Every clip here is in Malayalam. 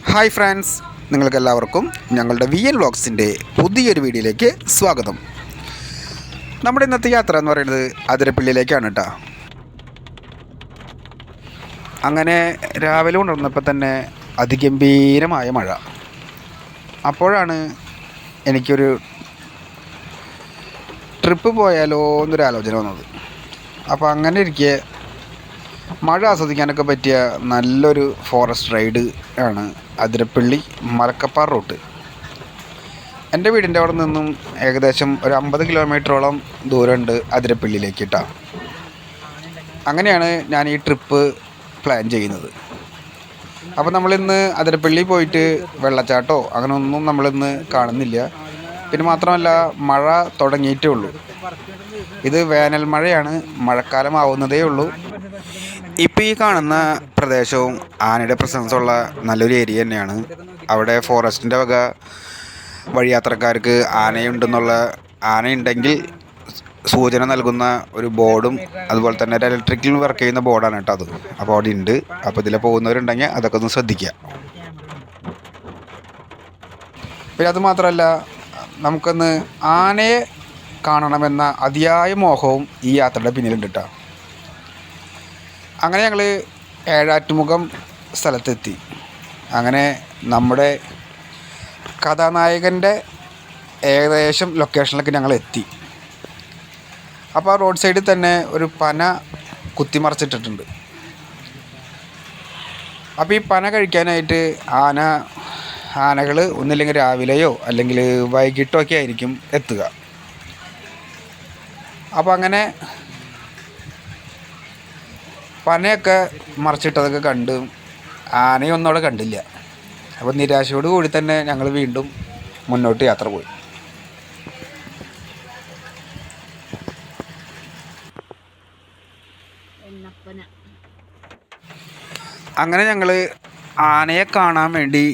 ഹായ് ഫ്രണ്ട്സ്, നിങ്ങൾക്കെല്ലാവർക്കും ഞങ്ങളുടെ VN വ്ളോഗ്സിൻ്റെ പുതിയൊരു വീഡിയോയിലേക്ക് സ്വാഗതം. നമ്മുടെ ഇന്നത്തെ യാത്ര എന്ന് പറയുന്നത് അതിരപ്പള്ളിയിലേക്കാണ് കേട്ടോ. അങ്ങനെ രാവിലെ ഉണർന്നപ്പോൾ തന്നെ അതിഗംഭീരമായ മഴ. അപ്പോഴാണ് എനിക്കൊരു ട്രിപ്പ് പോയാലോ എന്നൊരു ആലോചന വന്നത്. അപ്പോൾ അങ്ങനെ ഇരിക്കെ മഴ ആസ്വദിക്കാനൊക്കെ പറ്റിയ നല്ലൊരു ഫോറസ്റ്റ് റൈഡ് ആണ് അതിരപ്പള്ളി മലക്കപ്പാറ റൂട്ട്. എൻ്റെ വീടിൻ്റെ അവിടെ നിന്നും ഏകദേശം ഒരു 50 കിലോമീറ്ററോളം ദൂരമുണ്ട് അതിരപ്പള്ളിയിലേക്ക് കേട്ടോ. അങ്ങനെയാണ് ഞാൻ ഈ ട്രിപ്പ് പ്ലാൻ ചെയ്യുന്നത്. അപ്പോൾ നമ്മളിന്ന് അതിരപ്പള്ളി പോയിട്ട് വെള്ളച്ചാട്ടോ അങ്ങനെ ഒന്നും നമ്മളിന്ന് കാണുന്നില്ല. പിന്നെ മാത്രമല്ല, മഴ തുടങ്ങിയിട്ടേ ഉള്ളൂ. ഇത് വേനൽ മഴയാണ്, മഴക്കാലം ആവുന്നതേ ഉള്ളൂ. ഇപ്പോൾ ഈ കാണുന്ന പ്രദേശവും ആനയുടെ പ്രസൻസ് ഉള്ള നല്ലൊരു ഏരിയ തന്നെയാണ്. അവിടെ ഫോറസ്റ്റിൻ്റെ വക വഴിയാത്രക്കാർക്ക് ആനയുണ്ടെങ്കിൽ സൂചന നൽകുന്ന ഒരു ബോർഡും അതുപോലെ തന്നെ ഒരു ഇലക്ട്രിക്കൽ വർക്ക് ചെയ്യുന്ന ബോർഡാണ് കേട്ടോ അത്. അപ്പോൾ അവിടെ ഉണ്ട്. അപ്പോൾ ഇതിൽ പോകുന്നവരുണ്ടെങ്കിൽ അതൊക്കെ ഒന്ന് ശ്രദ്ധിക്കുക. പിന്നെ അതുമാത്രമല്ല, നമുക്കൊന്ന് ആനയെ കാണണമെന്ന അതിയായ മോഹവും ഈ യാത്രയുടെ പിന്നിലുണ്ട് കേട്ടോ. അങ്ങനെ ഞങ്ങൾ ഏഴാറ്റുമുഖം സ്ഥലത്തെത്തി. അങ്ങനെ നമ്മുടെ കഥാനായകൻ്റെ ഏകദേശം ലൊക്കേഷനിലേക്ക് ഞങ്ങൾ എത്തി. അപ്പോൾ ആ റോഡ് സൈഡിൽ തന്നെ ഒരു പന കുത്തിമറച്ചിട്ടിട്ടുണ്ട്. അപ്പോൾ ഈ പന കഴിക്കാനായിട്ട് ആനകൾ ഒന്നില്ലെങ്കിൽ രാവിലെയോ അല്ലെങ്കിൽ വൈകിട്ടോ ഒക്കെ ആയിരിക്കും എത്തുക. അപ്പോൾ അങ്ങനെ പനയൊക്കെ മറിച്ചിട്ടതൊക്കെ കണ്ട് ആനയൊന്നും അവിടെ കണ്ടില്ല. അപ്പോൾ നിരാശയോട് കൂടി തന്നെ ഞങ്ങൾ വീണ്ടും മുന്നോട്ട് യാത്ര പോയി. അങ്ങനെ ഞങ്ങൾ ആനയെ കാണാൻ വേണ്ടി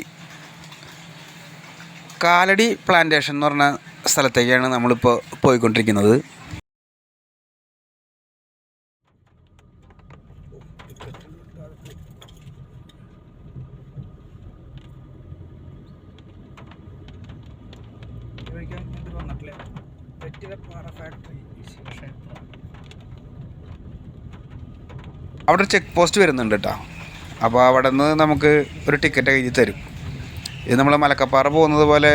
കാലടി പ്ലാന്റേഷൻ എന്ന് പറഞ്ഞ സ്ഥലത്തേക്കാണ് നമ്മളിപ്പോൾ പോയിക്കൊണ്ടിരിക്കുന്നത്. അവിടെ ഒരു ചെക്ക് പോസ്റ്റ് വരുന്നുണ്ട് കേട്ടോ. അപ്പോൾ അവിടെ നിന്ന് നമുക്ക് ഒരു ടിക്കറ്റ് എഴുതി തരും. ഇത് നമ്മൾ മലക്കപ്പാറ പോകുന്നത് പോലെ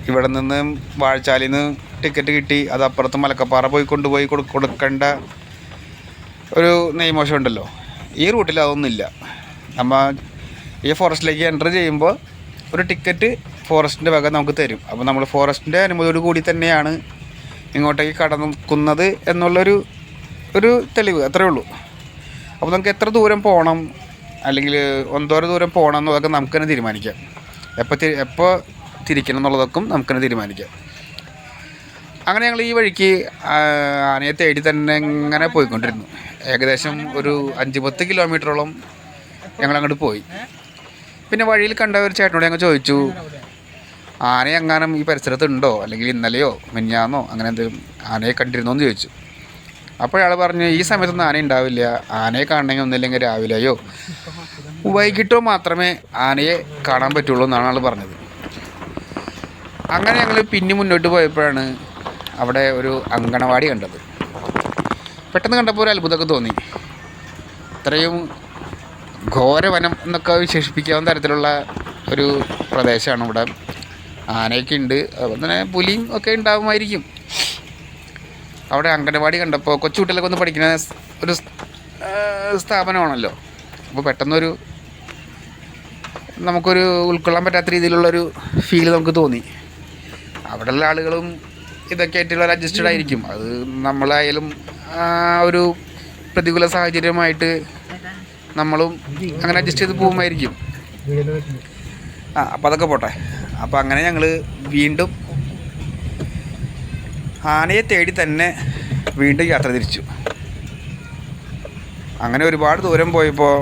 ഇവിടെ നിന്ന് വാഴച്ചാലിൽ നിന്ന് ടിക്കറ്റ് കിട്ടി അത് അപ്പുറത്ത് മലക്കപ്പാറ കൊണ്ടുപോയി കൊടുക്കേണ്ട ഒരു നിയമോശം ഉണ്ടല്ലോ. ഈ റൂട്ടിൽ അതൊന്നുമില്ല. നമ്മൾ ഈ ഫോറസ്റ്റിലേക്ക് എൻ്റർ ചെയ്യുമ്പോൾ ഒരു ടിക്കറ്റ് ഫോറസ്റ്റിൻ്റെ വക നമുക്ക് തരും. അപ്പോൾ നമ്മൾ ഫോറസ്റ്റിൻ്റെ അനുമതിയോട് കൂടി തന്നെയാണ് ഇങ്ങോട്ടേക്ക് കടക്കുന്നത് എന്നുള്ളൊരു തെളിവ്, അത്രയേ ഉള്ളൂ. അപ്പോൾ നമുക്ക് എത്ര ദൂരം പോകണം അല്ലെങ്കിൽ എന്തോരം ദൂരം പോകണം എന്നതൊക്കെ നമുക്ക് തന്നെ തീരുമാനിക്കാം. എപ്പോൾ തിരിക്കണം എന്നുള്ളതൊക്കെ നമുക്ക് തന്നെ തീരുമാനിക്കാം. അങ്ങനെ ഞങ്ങൾ ഈ വഴിക്ക് ആനയെ തേടി തന്നെ ഇങ്ങനെ പോയിക്കൊണ്ടിരുന്നു. ഏകദേശം ഒരു 5-10 കിലോമീറ്ററോളം ഞങ്ങളങ്ങോട്ട് പോയി. പിന്നെ വഴിയിൽ കണ്ട ഒരു ചേട്ടനോട് ഞങ്ങൾ ചോദിച്ചു, ആനയെങ്ങാനും ഈ പരിസരത്തുണ്ടോ അല്ലെങ്കിൽ ഇന്നലെയോ മിനിഞ്ഞാന്നോ അങ്ങനെ എന്തെങ്കിലും ആനയെ കണ്ടിരുന്നോ എന്ന് ചോദിച്ചു. അപ്പോൾ അയാൾ പറഞ്ഞു, ഈ സമയത്തൊന്നും ആന ഉണ്ടാവില്ല. ആനയെ കാണണമെങ്കിൽ ഒന്നില്ലെങ്കിൽ രാവിലെയോ വൈകിട്ടോ മാത്രമേ ആനയെ കാണാൻ പറ്റുള്ളൂ എന്നാണ് ആൾ പറഞ്ഞത്. അങ്ങനെ ഞങ്ങൾ പിന്നെ മുന്നോട്ട് പോയപ്പോഴാണ് അവിടെ ഒരു അങ്കണവാടി കണ്ടത്. പെട്ടെന്ന് കണ്ടപ്പോൾ ഒരു അത്ഭുതമൊക്കെ തോന്നി. ഇത്രയും ഘോരവനം എന്നൊക്കെ വിശേഷിപ്പിക്കാവുന്ന തരത്തിലുള്ള ഒരു പ്രദേശമാണ് ഇവിടെ. ആനയൊക്കെ ഉണ്ട്, അതുപോലെ തന്നെ പുലിയും ഒക്കെ ഉണ്ടാകുമായിരിക്കും. അവിടെ അംഗനവാടി കണ്ടപ്പോൾ കൊച്ചുകുട്ടികളൊക്കെ ഒന്ന് പഠിക്കുന്ന ഒരു സ്ഥാപനമാണല്ലോ. അപ്പോൾ പെട്ടെന്നൊരു നമുക്കൊരു ഉൾക്കൊള്ളാൻ പറ്റാത്ത രീതിയിലുള്ളൊരു ഫീൽ നമുക്ക് തോന്നി. അവിടെയുള്ള ആളുകളും ഇതൊക്കെ ആയിട്ടുള്ള അഡ്ജസ്റ്റഡ് ആയിരിക്കും. അത് നമ്മളായാലും ഒരു പ്രതികൂല സാഹചര്യമായിട്ട് നമ്മളും അങ്ങനെ അഡ്ജസ്റ്റ് ചെയ്ത് പോകുമായിരിക്കും. അപ്പോൾ അതൊക്കെ പോട്ടെ. അപ്പോൾ അങ്ങനെ ഞങ്ങൾ വീണ്ടും ആനയെ തേടി തന്നെ വീണ്ടും യാത്ര തിരിച്ചു. അങ്ങനെ ഒരുപാട് ദൂരം പോയപ്പോൾ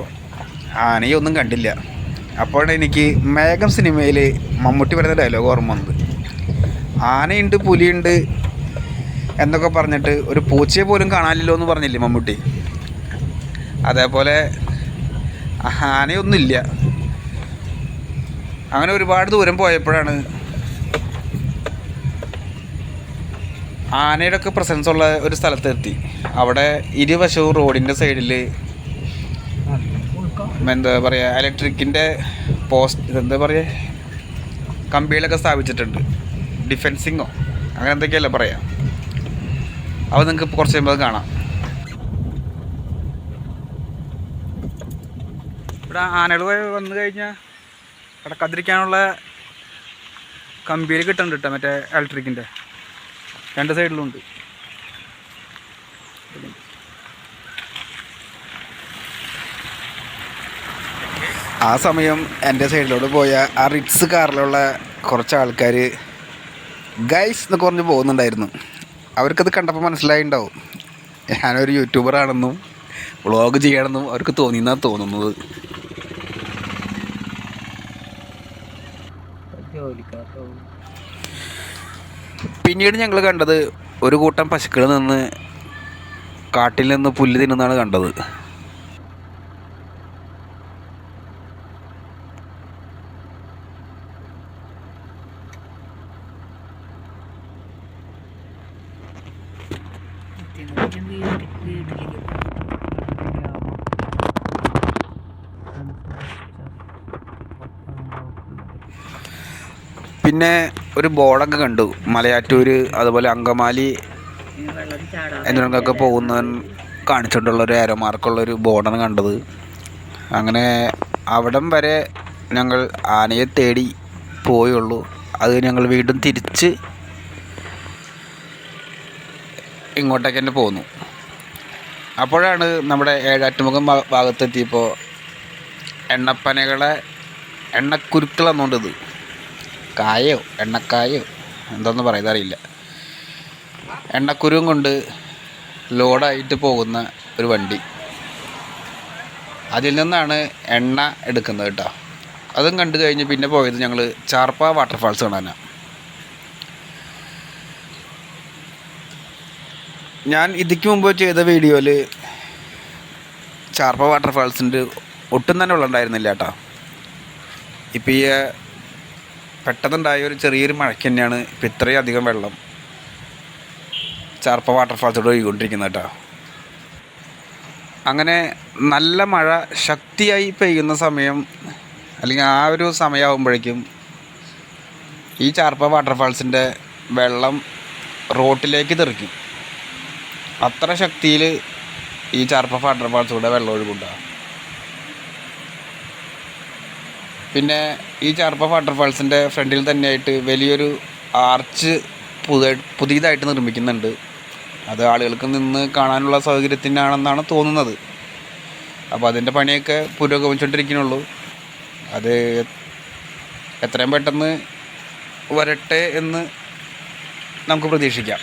ആനയൊന്നും കണ്ടില്ല. അപ്പോഴാണ് എനിക്ക് മേഘം സിനിമയിൽ മമ്മൂട്ടി പറയുന്ന ഡയലോഗ് ഓർമ്മ വന്നത്. ആനയുണ്ട്, പുലിയുണ്ട് എന്നൊക്കെ പറഞ്ഞിട്ട് ഒരു പൂച്ചയെ പോലും കാണാനില്ലോ എന്ന് പറഞ്ഞില്ലേ മമ്മൂട്ടി. അതേപോലെ ആനയൊന്നുമില്ല. അങ്ങനെ ഒരുപാട് ദൂരം പോയപ്പോഴാണ് ആനയുടെ ഒക്കെ പ്രസൻസ് ഉള്ള ഒരു സ്ഥലത്തെത്തി. അവിടെ ഇരുവശവും റോഡിൻ്റെ സൈഡിൽ എന്താ പറയുക, ഇലക്ട്രിക്കിൻ്റെ പോസ്റ്റ്, എന്താ പറയുക, കമ്പികളൊക്കെ സ്ഥാപിച്ചിട്ടുണ്ട്. ഡിഫെൻസിങ്ങോ അങ്ങനെ എന്തൊക്കെയല്ലേ പറയാം. അപ്പോൾ നിങ്ങൾക്ക് കുറച്ച് കഴിയുമ്പോൾ കാണാം. ഇവിടെ ആനകൾ വന്നു കഴിഞ്ഞാൽ കിടക്കാതിരിക്കാനുള്ള കമ്പിയിൽ കിട്ടുന്നുണ്ട് കേട്ടോ, മറ്റേ ഇലക്ട്രിക്കിൻ്റെ രണ്ട് സൈഡിലുണ്ട്. ആ സമയം എൻ്റെ സൈഡിലോട്ട് പോയ ആ റിറ്റ്സ് കാറിലുള്ള കുറച്ച് ആൾക്കാർ ഗൈസ് എന്ന് പറഞ്ഞ് പോകുന്നുണ്ടായിരുന്നു. അവർക്കത് കണ്ടപ്പോൾ മനസ്സിലായിണ്ടാവും ഞാനൊരു യൂട്യൂബറാണെന്നും വ്ളോഗ് ചെയ്യണമെന്നും അവർക്ക് തോന്നിയെന്നാണ് തോന്നുന്നത്. പിന്നീട് ഞങ്ങൾ കണ്ടത് ഒരു കൂട്ടം പശുക്കൾ നിന്ന് കാട്ടിൽ നിന്ന് പുല്ല് തിന്നുന്നതാണ് കണ്ടത്. പിന്നെ ഒരു ബോർഡൊക്കെ കണ്ടു, മലയാറ്റൂർ അതുപോലെ അങ്കമാലി എന്നിടത്തൊക്കെ പോകുന്ന കാണിച്ചുകൊണ്ടുള്ളൊരു ഏരോ മാർക്കുള്ളൊരു ബോർഡാണ് കണ്ടത്. അങ്ങനെ അവിടം വരെ ഞങ്ങൾ ആനയെ തേടി പോയുള്ളൂ. അത് ഞങ്ങൾ വീണ്ടും തിരിച്ച് ഇങ്ങോട്ടേക്ക് തന്നെ പോന്നു. അപ്പോഴാണ് നമ്മുടെ ഏഴാറ്റുമുഖം ഭാഗത്തെത്തിയപ്പോൾ എണ്ണക്കുരുക്കളെന്നുകൊണ്ട് ഇത് കായോ എണ്ണക്കായോ എന്താണെന്ന് പറയുന്നത് അറിയില്ല, എണ്ണക്കുരുവും കൊണ്ട് ലോഡായിട്ട് പോകുന്ന ഒരു വണ്ടി. അതിൽ നിന്നാണ് എണ്ണ എടുക്കുന്നത് കേട്ടോ. അതും കണ്ടു കഴിഞ്ഞ് പിന്നെ പോയത് ഞങ്ങൾ ചാർപ്പ വാട്ടർഫാൾസ് കാണാനാണ്. ഞാൻ ഇതിക്ക് മുമ്പ് ചെയ്ത വീഡിയോയിൽ ചാർപ്പ വാട്ടർഫാൾസിൻ്റെ ഒട്ടും തന്നെ വെള്ളമുണ്ടായിരുന്നില്ല കേട്ടോ. ഇപ്പം ഈ പെട്ടെന്നുണ്ടായ ഒരു ചെറിയൊരു മഴയ്ക്ക് തന്നെയാണ് ഇപ്പം ഇത്രയും അധികം വെള്ളം ചാർപ്പ വാട്ടർഫാൾസോട് ഒഴുകിക്കൊണ്ടിരിക്കുന്നത് കേട്ടോ. അങ്ങനെ നല്ല മഴ ശക്തിയായി പെയ്യുന്ന സമയം അല്ലെങ്കിൽ ആ ഒരു സമയമാകുമ്പോഴേക്കും ഈ ചാർപ്പ വാട്ടർഫാൾസിൻ്റെ വെള്ളം റോട്ടിലേക്ക് തെറിക്കും. അത്ര ശക്തിയിൽ ഈ ചാർപ്പ വാട്ടർഫാൾസിലൂടെ വെള്ളം ഒഴുകുണ്ടാകും. പിന്നെ ഈ ചാർപ്പ വാട്ടർഫാൾസിൻ്റെ ഫ്രണ്ടിൽ തന്നെയായിട്ട് വലിയൊരു ആർച്ച് പുതിയതായിട്ട് നിർമ്മിക്കുന്നുണ്ട്. അത് ആളുകൾക്ക് നിന്ന് കാണാനുള്ള സൗകര്യത്തിനാണെന്നാണ് തോന്നുന്നത്. അപ്പോൾ അതിൻ്റെ പണിയൊക്കെ പുരോഗമിച്ചുകൊണ്ടിരിക്കുന്നുള്ളൂ. അത് എത്രയും പെട്ടെന്ന് വരട്ടെ എന്ന് നമുക്ക് പ്രതീക്ഷിക്കാം.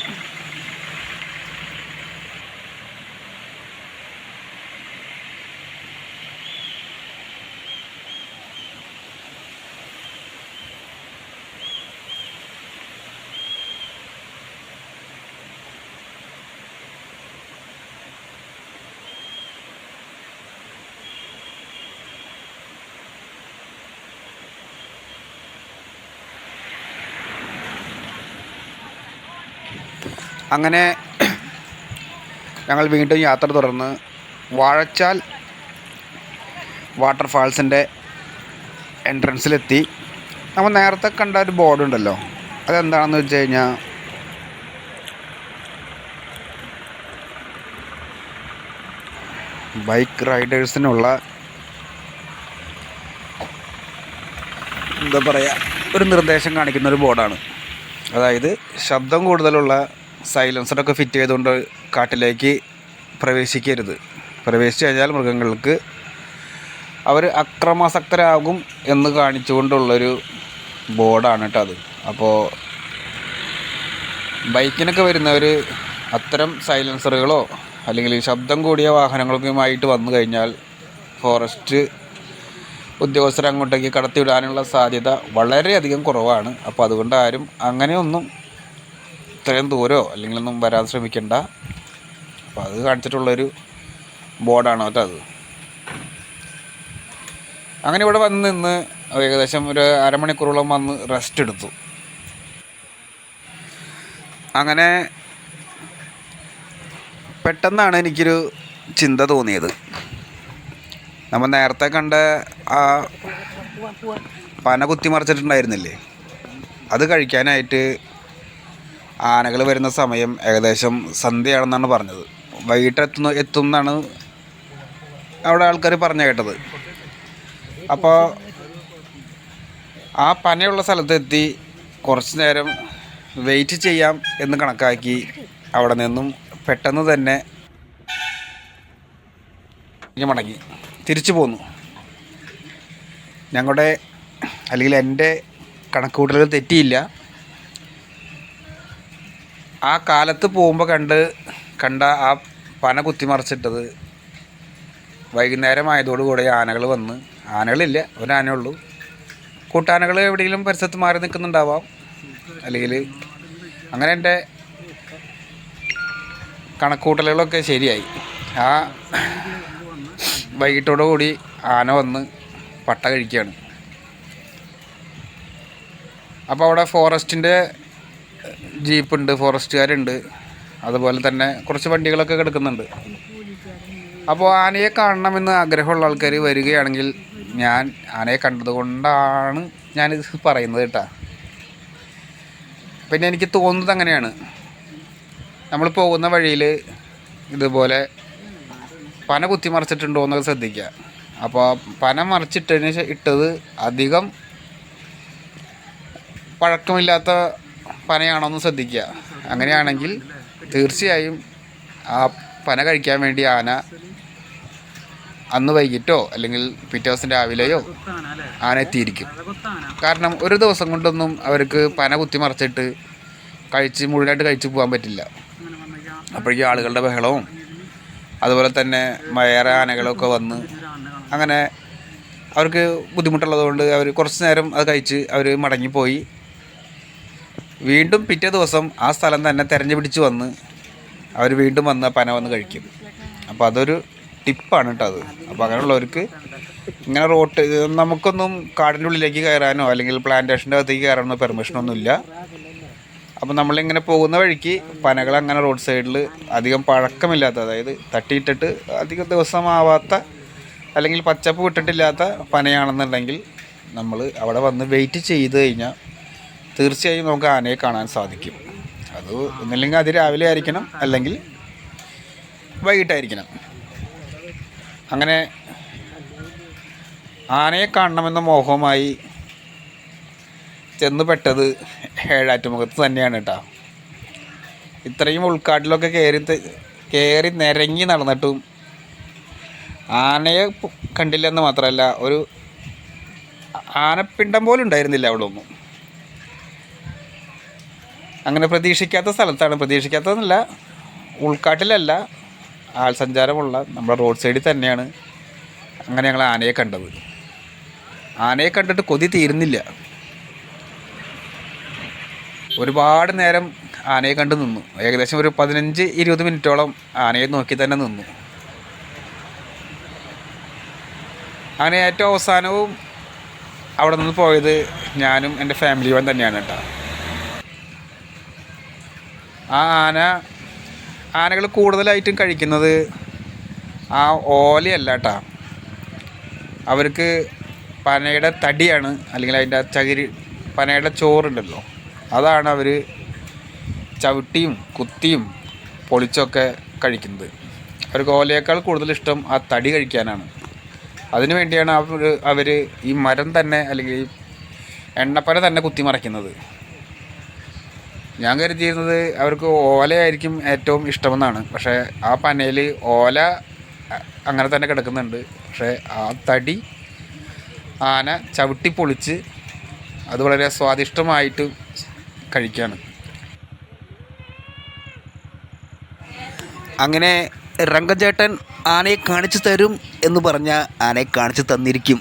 അങ്ങനെ ഞങ്ങൾ വീണ്ടും യാത്ര തുടർന്ന് വാഴച്ചാൽ വാട്ടർഫാൾസിൻ്റെ എൻട്രൻസിലെത്തി. നമ്മൾ നേരത്തെ കണ്ട ഒരു ബോർഡ് ഉണ്ടല്ലോ, അതെന്താണെന്ന് വെച്ച് കഴിഞ്ഞാൽ ബൈക്ക് റൈഡേഴ്സിനുള്ള എന്താ പറയുക, ഒരു നിർദ്ദേശം കാണിക്കുന്ന ഒരു ബോർഡാണ്. അതായത് ശബ്ദം കൂടുതലുള്ള സൈലൻസറൊക്കെ ഫിറ്റ് ചെയ്തുകൊണ്ട് കാട്ടിലേക്ക് പ്രവേശിക്കരുത്. പ്രവേശിച്ചു കഴിഞ്ഞാൽ മൃഗങ്ങൾക്ക് അവർ അക്രമാസക്തരാകും എന്ന് കാണിച്ചുകൊണ്ടുള്ളൊരു ബോർഡാണ് കേട്ടോ അത്. അപ്പോൾ ബൈക്കിനൊക്കെ വരുന്നവർ അത്തരം സൈലൻസറുകളോ അല്ലെങ്കിൽ ശബ്ദം കൂടിയ വാഹനങ്ങൾക്കുമായിട്ട് വന്നു കഴിഞ്ഞാൽ ഫോറസ്റ്റ് ഉദ്യോഗസ്ഥർ അങ്ങോട്ടേക്ക് കടത്തിവിടാനുള്ള സാധ്യത വളരെയധികം കുറവാണ്. അപ്പോൾ അതുകൊണ്ട് ആരും അങ്ങനെയൊന്നും ഇത്രയും ദൂരമോ അല്ലെങ്കിലൊന്നും വരാൻ ശ്രമിക്കണ്ട. അപ്പോൾ അത് കാണിച്ചിട്ടുള്ളൊരു ബോർഡാണ് കേട്ടോ അത്. അങ്ങനെ ഇവിടെ വന്ന് നിന്ന് ഏകദേശം ഒരു അരമണിക്കൂറോളം വന്ന് റെസ്റ്റ് എടുത്തു. അങ്ങനെ പെട്ടെന്നാണ് എനിക്കൊരു ചിന്ത തോന്നിയത്. നമ്മൾ നേരത്തെ കണ്ട ആ പന കുത്തിമറിച്ചിട്ടുണ്ടായിരുന്നില്ലേ, അത് കഴിക്കാനായിട്ട് ആനകൾ വരുന്ന സമയം ഏകദേശം സന്ധ്യയാണെന്നാണ് പറഞ്ഞത്. വൈകിട്ട് എത്തും എന്നാണ് അവിടെ ആൾക്കാർ പറഞ്ഞു കേട്ടത്. അപ്പോൾ ആ പനയുള്ള സ്ഥലത്തെത്തി കുറച്ച് നേരം വെയിറ്റ് ചെയ്യാം എന്ന് കണക്കാക്കി അവിടെ നിന്നും പെട്ടെന്ന് തന്നെ മടങ്ങി തിരിച്ചു പോന്നു. ഞങ്ങളുടെ അല്ലെങ്കിൽ എൻ്റെ കണക്കുകൂട്ടലുകൾ തെറ്റിയില്ല. ആ കാലത്ത് പോകുമ്പോൾ കണ്ട ആ പന കുത്തിമറിച്ചിട്ടത് വൈകുന്നേരമായതോടുകൂടി ആനകൾ വന്ന്, ആനകളില്ല, ഒരാനയുള്ളൂ. കൂട്ടാനകൾ എവിടെയെങ്കിലും പരിസരത്ത് മാറി നിൽക്കുന്നുണ്ടാവാം, അല്ലെങ്കിൽ അങ്ങനെ എൻ്റെ കണക്കൂട്ടലുകളൊക്കെ ശരിയായി. ആ വൈകിട്ടോടുകൂടി ആന വന്ന് പട്ട കഴിക്കുകയാണ്. അപ്പോൾ അവിടെ ഫോറസ്റ്റിൻ്റെ ജീപ്പുണ്ട്, ഫോറസ്റ്റുകാരുണ്ട്, അതുപോലെ തന്നെ കുറച്ച് വണ്ടികളൊക്കെ കിടക്കുന്നുണ്ട്. അപ്പോൾ ആനയെ കാണണമെന്ന് ആഗ്രഹമുള്ള ആൾക്കാർ വരികയാണെങ്കിൽ, ഞാൻ ആനയെ കണ്ടതുകൊണ്ടാണ് ഞാനിത് പറയുന്നത് കേട്ടോ. പിന്നെ എനിക്ക് തോന്നുന്നത് അങ്ങനെയാണ്. നമ്മൾ പോകുന്ന വഴിയിൽ ഇതുപോലെ പന കുത്തിമറിച്ചിട്ടുണ്ടോ എന്നൊക്കെ ശ്രദ്ധിക്കുക. അപ്പോൾ പന ഇട്ടത് അധികം പഴക്കമില്ലാത്ത പനയാണോ എന്ന് ശ്രദ്ധിക്കുക. അങ്ങനെയാണെങ്കിൽ തീർച്ചയായും ആ പന കഴിക്കാൻ വേണ്ടി ആന അന്ന് വൈകിട്ടോ അല്ലെങ്കിൽ പിറ്റേ ദിവസം രാവിലെയോ ആന എത്തിയിരിക്കും. കാരണം ഒരു ദിവസം കൊണ്ടൊന്നും അവർക്ക് പന കുത്തിമറിച്ചിട്ട് മുഴുവനായിട്ട് കഴിച്ച് പോകാൻ പറ്റില്ല. അപ്പോഴേക്കും ആളുകളുടെ ബഹളവും അതുപോലെ തന്നെ വേറെ ആനകളൊക്കെ വന്ന് അങ്ങനെ അവർക്ക് ബുദ്ധിമുട്ടുള്ളതുകൊണ്ട് അവർ കുറച്ച് നേരം അത് കഴിച്ച് അവർ മടങ്ങിപ്പോയി. വീണ്ടും പിറ്റേ ദിവസം ആ സ്ഥലം തന്നെ തിരഞ്ഞു പിടിച്ച് വന്ന് അവർ വീണ്ടും വന്ന് പന വന്ന് കഴിക്കും. അപ്പോൾ അതൊരു ടിപ്പാണ് കേട്ടോ അത്. അപ്പോൾ അങ്ങനെയുള്ളവർക്ക് ഇങ്ങനെ നമുക്കൊന്നും കാടിൻ്റെ ഉള്ളിലേക്ക് കയറാനോ അല്ലെങ്കിൽ പ്ലാന്റേഷൻ്റെ അകത്തേക്ക് കയറാനോ പെർമിഷനൊന്നുമില്ല. അപ്പോൾ നമ്മളിങ്ങനെ പോകുന്ന വഴിക്ക് പനകൾ അങ്ങനെ റോഡ് സൈഡിൽ അധികം പഴക്കമില്ലാത്ത, അതായത് തട്ടിയിട്ടിട്ട് അധികം ദിവസമാവാത്ത അല്ലെങ്കിൽ പച്ചപ്പ് വിട്ടിട്ടില്ലാത്ത പനയാണെന്നുണ്ടെങ്കിൽ നമ്മൾ അവിടെ വന്ന് വെയിറ്റ് ചെയ്ത് കഴിഞ്ഞാൽ തീർച്ചയായും നമുക്ക് ആനയെ കാണാൻ സാധിക്കും. അത് ഒന്നില്ലെങ്കിൽ അതിരാവിലെ ആയിരിക്കണം, അല്ലെങ്കിൽ വൈകിട്ടായിരിക്കണം. അങ്ങനെ ആനയെ കാണണമെന്ന മോഹവുമായി ചെന്ന് പെട്ടത് ഏഴാറ്റുമുഖത്ത് തന്നെയാണ് കേട്ടോ. ഇത്രയും ഉൾക്കാട്ടിലൊക്കെ കയറി നിരങ്ങി നടന്നിട്ടും ആനയെ കണ്ടില്ലെന്ന് മാത്രമല്ല, ഒരു ആനപ്പിണ്ടം പോലും ഉണ്ടായിരുന്നില്ല അവിടെ ഒന്നും. അങ്ങനെ പ്രതീക്ഷിക്കാത്ത സ്ഥലത്താണ്, പ്രതീക്ഷിക്കാത്തതെന്നല്ല, ഉൾക്കാട്ടിലല്ല, ആൾ സഞ്ചാരമുള്ള നമ്മുടെ റോഡ് സൈഡിൽ തന്നെയാണ് അങ്ങനെ ഞങ്ങൾ ആനയെ കണ്ടത്. ആനയെ കണ്ടിട്ട് കൊതി തീരുന്നില്ല. ഒരുപാട് നേരം ആനയെ കണ്ട് നിന്നു. ഏകദേശം ഒരു 15-20 മിനിറ്റോളം ആനയെ നോക്കി തന്നെ നിന്നു. അങ്ങനെ ഏറ്റവും അവസാനവും അവിടെ നിന്ന് പോയത് ഞാനും എൻ്റെ ഫാമിലിയും തന്നെയാണ് കേട്ടോ. ആ ആനകൾ കൂടുതലായിട്ടും കഴിക്കുന്നത് ആ ഓലയല്ല കേട്ടോ. അവർക്ക് പനയുടെ തടിയാണ്, അല്ലെങ്കിൽ അതിൻ്റെ പനയുടെ ചോറുണ്ടല്ലോ, അതാണ് അവർ ചവിട്ടിയും കുത്തിയും പൊളിച്ചൊക്കെ കഴിക്കുന്നത്. അവർക്ക് ഓലയേക്കാൾ കൂടുതൽ ഇഷ്ടം ആ തടി കഴിക്കാനാണ്. അതിനു വേണ്ടിയാണ് അവർ ഈ മരം തന്നെ, അല്ലെങ്കിൽ എണ്ണപ്പന തന്നെ കുത്തിമറിക്കുന്നത്. ഞാൻ കരുതിയിരുന്നത് അവർക്ക് ഓലയായിരിക്കും ഏറ്റവും ഇഷ്ടമെന്നാണ്. പക്ഷേ ആ പനയിൽ ഓല അങ്ങനെ തന്നെ കിടക്കുന്നുണ്ട്. പക്ഷേ ആ തടി ആന ചവിട്ടി പൊളിച്ച് അത് വളരെ സ്വാദിഷ്ടമായിട്ട് കഴിക്കുകയാണ്. അങ്ങനെ രംഗചേട്ടൻ ആനയെ കാണിച്ചു തരും എന്ന് പറഞ്ഞാൽ ആനയെ കാണിച്ചു തന്നിരിക്കും.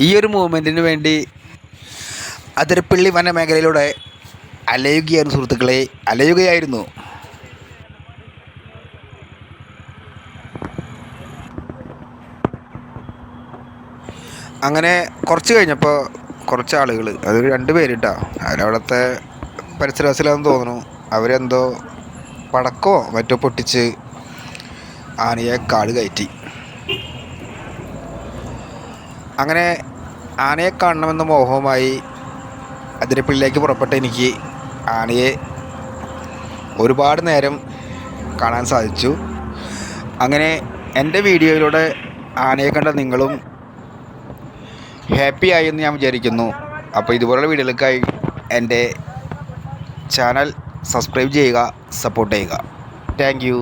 ഈ ഒരു മൂവ്മെൻറ്റിന് വേണ്ടി അതിരപ്പള്ളി വനമേഖലയിലൂടെ അലയുകയായിരുന്നു സുഹൃത്തുക്കളെ, അലയുകയായിരുന്നു. അങ്ങനെ കുറച്ച് കഴിഞ്ഞപ്പോൾ കുറച്ച് ആളുകൾ, അത് 2 പേരിട്ടാ, അവരവിടുത്തെ പരിസരവാസിലാണെന്ന് തോന്നുന്നു, അവരെന്തോ പടക്കമോ മറ്റോ പൊട്ടിച്ച് ആനയെ കാട് കയറ്റി. അങ്ങനെ ആനയെ കാണണമെന്ന മോഹവുമായി അതിരപ്പള്ളിയിലേക്ക് പുറപ്പെട്ട എനിക്ക് ആനയെ ഒരുപാട് നേരം കാണാൻ സാധിച്ചു. അങ്ങനെ എൻ്റെ വീഡിയോയിലൂടെ ആനയെ കണ്ട നിങ്ങളും ഹാപ്പി ആയി എന്ന് ഞാൻ വിചാരിക്കുന്നു. അപ്പോൾ ഇതുപോലുള്ള വീഡിയോകൾക്കായി എൻ്റെ ചാനൽ സബ്സ്ക്രൈബ് ചെയ്യുക, സപ്പോർട്ട് ചെയ്യുക. Thank you.